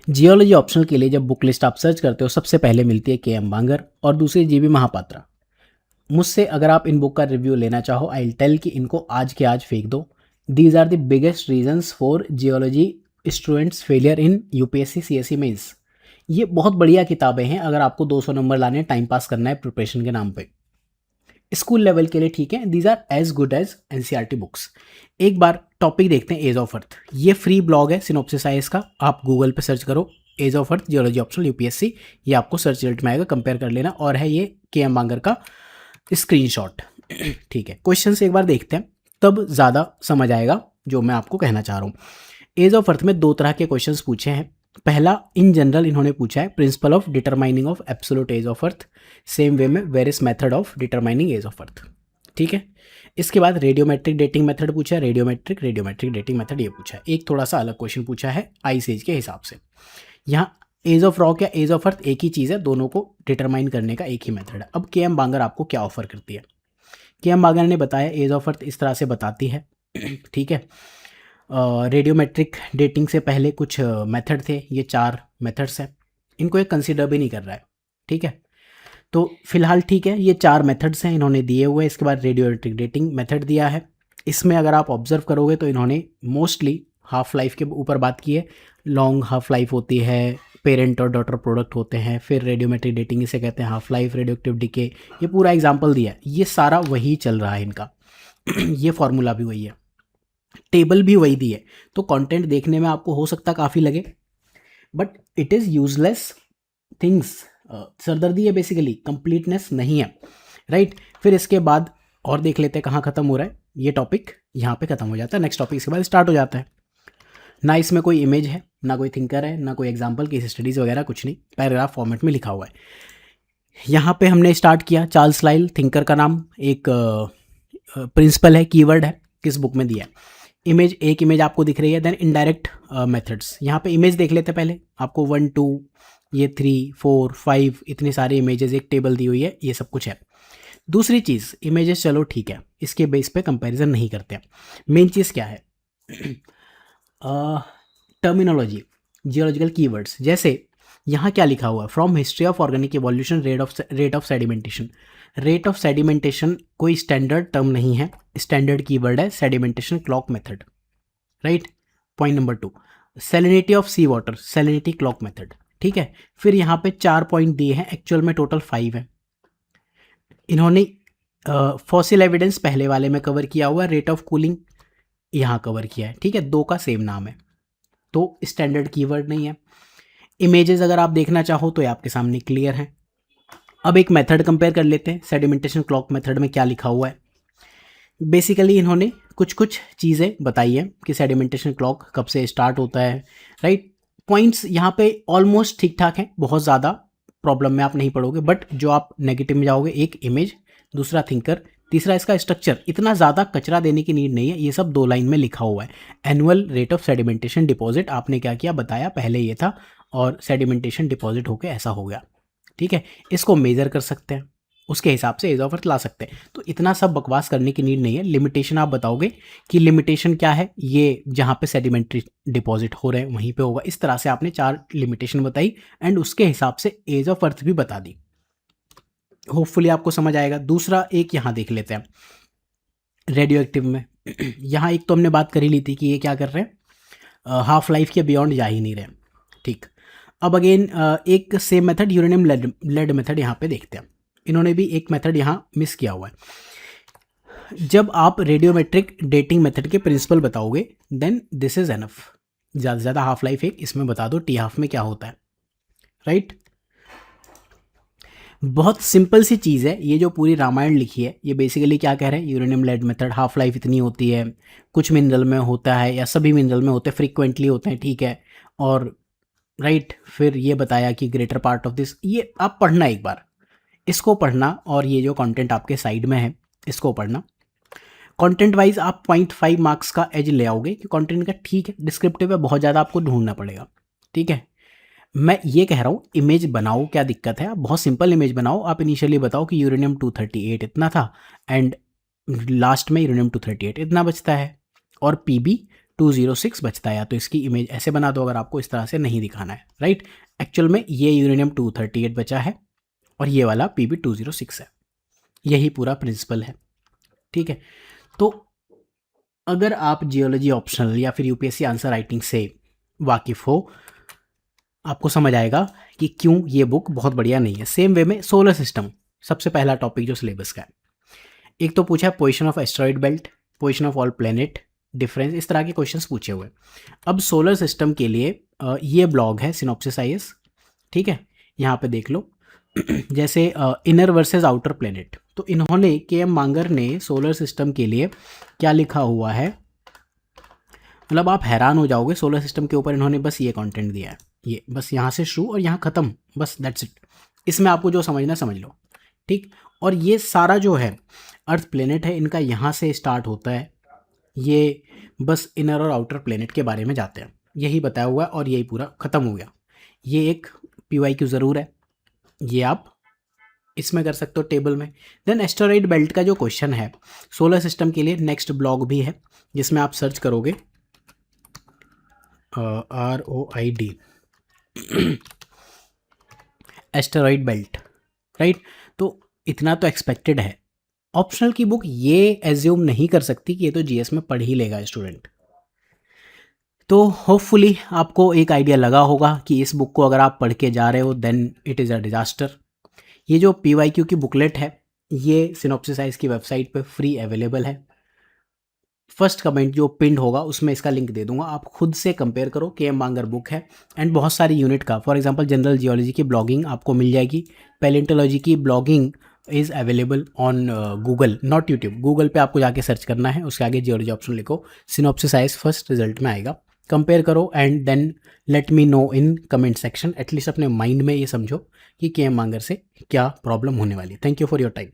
Geology optional के लिए जब बुक लिस्ट आप सर्च करते हो सबसे पहले मिलती है के.एम. बांगर और दूसरी जी.बी. महापात्रा। मुझसे अगर आप इन बुक का रिव्यू लेना चाहो आई विल टेल कि इनको आज के आज फेंक दो। These are the biggest reasons for geology students failure in UPSC CSE mains. ये बहुत बढ़िया किताबें हैं अगर आपको 200 नंबर लाने टाइम पास करना है प्रिपरेशन के नाम पे। स्कूल लेवल के लिए ठीक है, these are as good as NCERT books. एक बार टॉपिक देखते हैं एज ऑफ अर्थ। ये फ्री ब्लॉग है सिनॉप्सिस आईएएस का, आप गूगल पे सर्च करो age of earth geology optional UPSC, ये आपको सर्च रिजल्ट में आएगा, कंपेयर कर लेना। और है ये के.एम. बांगर का स्क्रीनशॉट। ठीक है, क्वेश्चन से एक बार देखते हैं तब ज़्यादा समझ आएगा जो मैं आपको कहना चाह रहा हूँ। एज ऑफ अर्थ में दो तरह के क्वेश्चंस पूछे हैं। पहला इन जनरल इन्होंने पूछा है principle of determining of absolute age of earth, same way में various method of determining age of earth. ठीक है, इसके बाद रेडियोमेट्रिक डेटिंग मेथड पूछा है, रेडियोमेट्रिक डेटिंग मेथड ये पूछा है। एक थोड़ा सा अलग क्वेश्चन पूछा है आइस एज के हिसाब से। यहाँ एज ऑफ रॉक या एज ऑफ अर्थ एक ही चीज़ है, दोनों को डिटरमाइन करने का एक ही मेथड है। अब के.एम. बांगर आपको क्या ऑफर करती है? के.एम. बांगर ने बताया एज ऑफ अर्थ इस तरह से बताती है। ठीक है, रेडियोमेट्रिक डेटिंग से पहले कुछ मेथड थे, ये 4 मेथड्स हैं, इनको एक कंसिडर भी नहीं कर रहा है। ठीक है, तो फिलहाल ठीक है, ये 4 मेथड्स हैं इन्होंने दिए हुए। इसके बाद रेडियोमेट्रिक डेटिंग मेथड दिया है। इसमें अगर आप ऑब्जर्व करोगे तो इन्होंने मोस्टली हाफ लाइफ के ऊपर बात की है। लॉन्ग हाफ लाइफ होती है, पेरेंट और डॉटर प्रोडक्ट होते हैं, फिर रेडियोमेट्रिक डेटिंग इसे कहते हैं हाफ लाइफ, रेडियोएक्टिव डिके, ये पूरा एग्जाम्पल दिया है। ये सारा वही चल रहा है इनका। ये फॉर्मूला भी वही है, टेबल भी वही दी है। तो कंटेंट देखने में आपको हो सकता काफ़ी लगे, but it is useless things. सरदर्दी है बेसिकली, कंप्लीटनेस नहीं है। राइट, फिर इसके बाद और देख लेते हैं कहाँ ख़त्म हो रहा है ये टॉपिक। यहाँ पे ख़त्म हो जाता है, नेक्स्ट टॉपिक इसके बाद स्टार्ट हो जाता है। ना इसमें कोई इमेज है, ना कोई थिंकर है, ना कोई एग्जाम्पल केस स्टडीज़ वगैरह कुछ नहीं, पैराग्राफ फॉर्मेट में लिखा हुआ है। यहाँ पे हमने स्टार्ट किया चार्ल्स लाइल, थिंकर का नाम, एक प्रिंसिपल है, कीवर्ड है, किस बुक में दिया है। इमेज, एक इमेज आपको दिख रही है। देन इनडायरेक्ट मेथड्स, यहाँ पे इमेज देख लेते हैं पहले। आपको 1 2 ये 3 4 5 इतनी सारी इमेजेस, एक टेबल दी हुई है, ये सब कुछ है। दूसरी चीज़ इमेजेस चलो ठीक है, इसके बेस पे कंपैरिजन नहीं करते हैं। मेन चीज़ क्या है? Terminology, geological keywords. जैसे यहाँ क्या लिखा हुआ है, from history of organic evolution rate of sedimentation. Rate of sedimentation कोई स्टैंडर्ड टर्म नहीं है, स्टैंडर्ड कीवर्ड है sedimentation clock method. Right, point number 2, salinity of sea water, salinity clock method. ठीक है, फिर यहाँ पे 4 पॉइंट दिए हैं, एक्चुअल में टोटल 5 है। इन्होंने फॉसिल एविडेंस पहले वाले में कवर किया हुआ है, रेट ऑफ कूलिंग यहाँ कवर किया है। ठीक है, 2 का सेम नाम है, तो स्टैंडर्ड कीवर्ड नहीं है। इमेजेस अगर आप देखना चाहो तो ये आपके सामने क्लियर है। अब एक मेथड कंपेयर कर लेते हैं, सेडिमेंटेशन क्लॉक मेथड में क्या लिखा हुआ है। बेसिकली इन्होंने कुछ कुछ चीज़ें बताई हैं कि सेडिमेंटेशन क्लॉक कब से स्टार्ट होता है। राइट, पॉइंट्स यहाँ पे ऑलमोस्ट ठीक ठाक हैं, बहुत ज़्यादा प्रॉब्लम में आप नहीं पड़ोगे। बट जो आप नेगेटिव में जाओगे, एक इमेज, दूसरा थिंकर, तीसरा इसका स्ट्रक्चर, इतना ज़्यादा कचरा देने की नीड नहीं है। ये सब 2 लाइन में लिखा हुआ है। Annual rate of sedimentation deposit, आपने क्या किया बताया, पहले ये था और सेडिमेंटेशन डिपॉजिट होकर ऐसा हो गया। ठीक है, इसको मेज़र कर सकते हैं, उसके हिसाब से एज ऑफ अर्थ ला सकते हैं। तो इतना सब बकवास करने की नीड नहीं है। लिमिटेशन आप बताओगे कि लिमिटेशन क्या है, ये जहाँ पे सेडिमेंट्री डिपॉजिट हो रहे हैं वहीं पे होगा। इस तरह से आपने 4 लिमिटेशन बताई एंड उसके हिसाब से एज ऑफ अर्थ भी बता दी। होपफुली आपको समझ आएगा। दूसरा एक यहाँ देख लेते हैं, रेडियो एक्टिव में। यहाँ एक तो हमने बात कर ही ली थी कि ये क्या कर रहे हैं, हाफ लाइफ के बियॉन्ड जा ही नहीं रहे। ठीक, अब अगेन एक same method uranium lead method यहाँ पे देखते हैं। इन्होंने भी एक मेथड यहाँ मिस किया हुआ है। जब आप रेडियोमेट्रिक डेटिंग मेथड के प्रिंसिपल बताओगे देन दिस इज एनफ। ज़्यादा से ज़्यादा हाफ लाइफ एक इसमें बता दो, टी हाफ में क्या होता है। राइट, बहुत सिंपल सी चीज़ है। ये जो पूरी रामायण लिखी है ये बेसिकली क्या कह रहे हैं, uranium lead method, half life इतनी होती है, कुछ मिनरल में होता है या सभी मिनरल में होते हैं, फ्रीक्वेंटली होते हैं। ठीक है, और राइट, फिर ये बताया कि ग्रेटर पार्ट ऑफ दिस, ये आप पढ़ना एक बार, इसको पढ़ना और ये जो कंटेंट आपके साइड में है इसको पढ़ना। कंटेंट वाइज आप 0.5 मार्क्स का एज ले आओगे कि कंटेंट का ठीक है, डिस्क्रिप्टिव है, बहुत ज़्यादा आपको ढूंढना पड़ेगा। ठीक है, मैं ये कह रहा हूँ इमेज बनाओ, क्या दिक्कत है, आप बहुत सिंपल इमेज बनाओ। आप इनिशियली बताओ कि यूरेनियम 238 इतना था एंड लास्ट में यूरेनियम 238 इतना बचता है, और पीबी 206 बचता है। या तो इसकी इमेज ऐसे बना दो अगर आपको इस तरह से नहीं दिखाना है, राइट। एक्चुअल में ये यूरेनियम 238 बचा है और ये वाला Pb 206 है। यही पूरा प्रिंसिपल है, ठीक है। तो अगर आप जियोलॉजी ऑप्शनल या फिर यूपीएससी आंसर राइटिंग से वाकिफ हो, आपको समझ आएगा कि क्यों ये बुक बहुत बढ़िया नहीं है। सेम वे में सोलर सिस्टम सबसे पहला टॉपिक जो सिलेबस का है, एक तो पूछा है position of asteroid belt, position of all planet, difference, इस तरह के क्वेश्चंस पूछे हुए। अब सोलर सिस्टम के लिए ये ब्लॉग है सिनॉप्सिस आईएएस, ठीक है, यहाँ पे देख लो। जैसे इनर वर्सेस आउटर प्लेनेट, तो इन्होंने के.एम. मांगर ने सोलर सिस्टम के लिए क्या लिखा हुआ है, मतलब आप हैरान हो जाओगे। सोलर सिस्टम के ऊपर इन्होंने बस ये कंटेंट दिया है, ये बस यहाँ से शुरू और यहाँ ख़त्म, बस दैट्स इट। इसमें आपको जो समझना समझ लो, ठीक। और ये सारा जो है अर्थ प्लेनेट है, इनका यहाँ से स्टार्ट होता है, ये बस इनर और आउटर प्लेनेट के बारे में जाते हैं, यही बताया हुआ है और यही पूरा ख़त्म हो गया। ये एक PYQ ज़रूर है, ये आप इसमें कर सकते हो टेबल में। देन एस्टेरॉइड बेल्ट का जो क्वेश्चन है सोलर सिस्टम के लिए, नेक्स्ट ब्लॉग भी है जिसमें आप सर्च करोगे ROID एस्टेरॉइड बेल्ट, राइट। तो इतना तो एक्सपेक्टेड है। ऑप्शनल की बुक ये एज्यूम नहीं कर सकती कि ये तो जीएस में पढ़ ही लेगा स्टूडेंट। तो होपफुली आपको एक आइडिया लगा होगा कि इस बुक को अगर आप पढ़ के जा रहे हो then it is a disaster. ये जो PYQ की बुकलेट है ये सिनॉप्सिस आईएएस की वेबसाइट पे फ्री अवेलेबल है। फर्स्ट कमेंट जो पिंड होगा उसमें इसका लिंक दे दूंगा, आप खुद से कंपेयर करो। के.एम. मांगर बुक है एंड बहुत सारी यूनिट का, फॉर एग्जांपल जनरल जियोलॉजी की ब्लॉगिंग आपको मिल जाएगी, पैलेंटोलॉजी की blogging is available on Google, not YouTube. Google पे आपको जाके सर्च करना है, उसके आगे जियोलॉजी ऑप्शन लिखो, सिनॉप्सिस आईएएस फर्स्ट रिजल्ट में आएगा। कंपेयर करो and then let me know in comment section. At least अपने माइंड में ये समझो कि के.एम. मांगर से क्या प्रॉब्लम होने वाली। Thank you for your time.